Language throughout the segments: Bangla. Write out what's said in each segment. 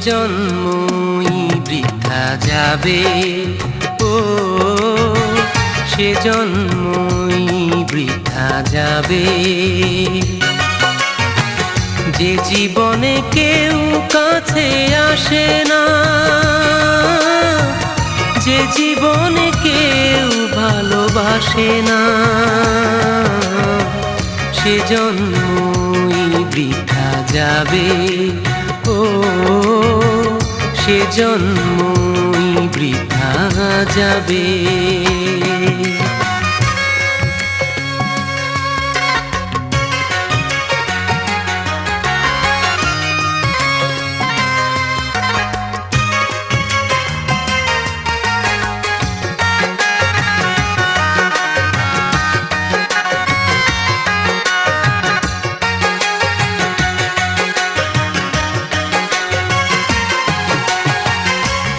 জন্মই বৃথা যাবে, ও সে জন্মই বৃথা যাবে। যে জীবনে কেউ কাছে আসে না, যে জীবনে কেউ ভালোবাসে না, সে জন্মই বৃথা যাবে, ও সে জন্মই বৃথা যাবে।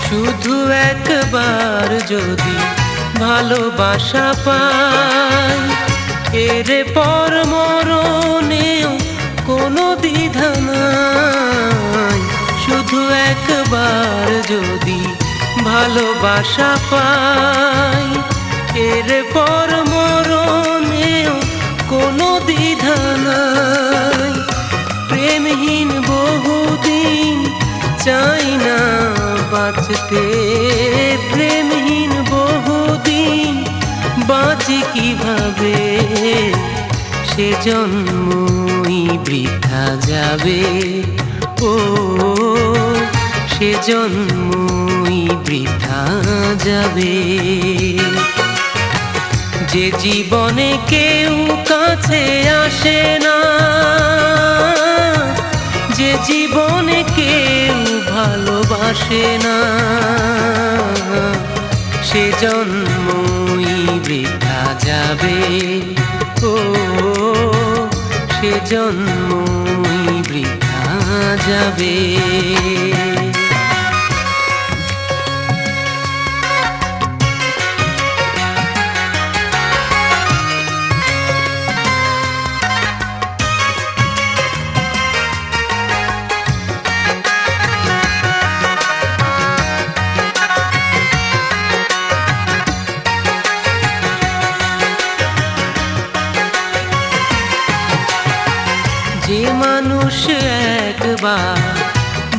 শুধু একবার যদি ভালোবাসা পাই, এর পর মরণেও কোনো দ্বিধা নাই। শুধু একবার যদি ভালোবাসা পাই, এর পর মরণেও কোনো দ্বিধা নাই। প্রেমহীন বহুদিন চাই না বাঁচতে, প্রেমহীন বহুদিন বাঁচি কিভাবে, সে জন্মই বৃথা যাবে, ও সে জন্মই বৃথা যাবে। যে জীবনে কেউ কাছে আসে না, যে জীবনে কেউ ভালোবাসে না, সে জন্মই বৃথা যাবে, ও সে জন্মই বৃথা যাবে। যে মানুষ একবার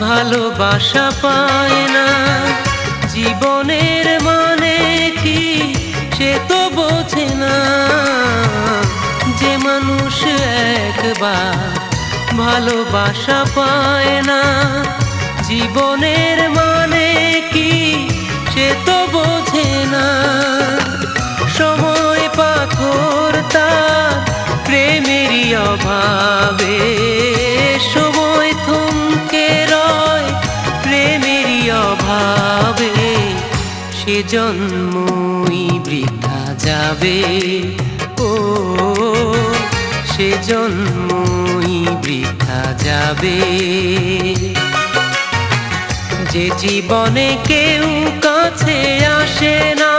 ভালোবাসা পায় না, জীবনের মানে কি সে তো বোঝে না। যে মানুষ একবার ভালোবাসা পায় না, জীবনের মানে কি সে তো বোঝে না। সময় পাথর তার প্রেমেরই অভাবে, সময় থমকে রয় প্রেমেরই অভাবে, সে জন্মই বৃথা যাবে, ও সে জন্মই বৃথা যাবে। যে জীবনে কেউ কাছে আসে না,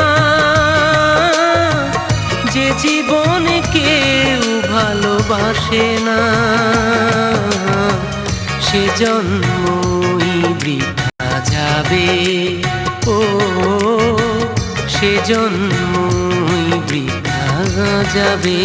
যে জীবনে কেউ ভালোবাসে না, সে জন্মই বৃথা যাবে, ও সে জন্মই বৃথা যাবে।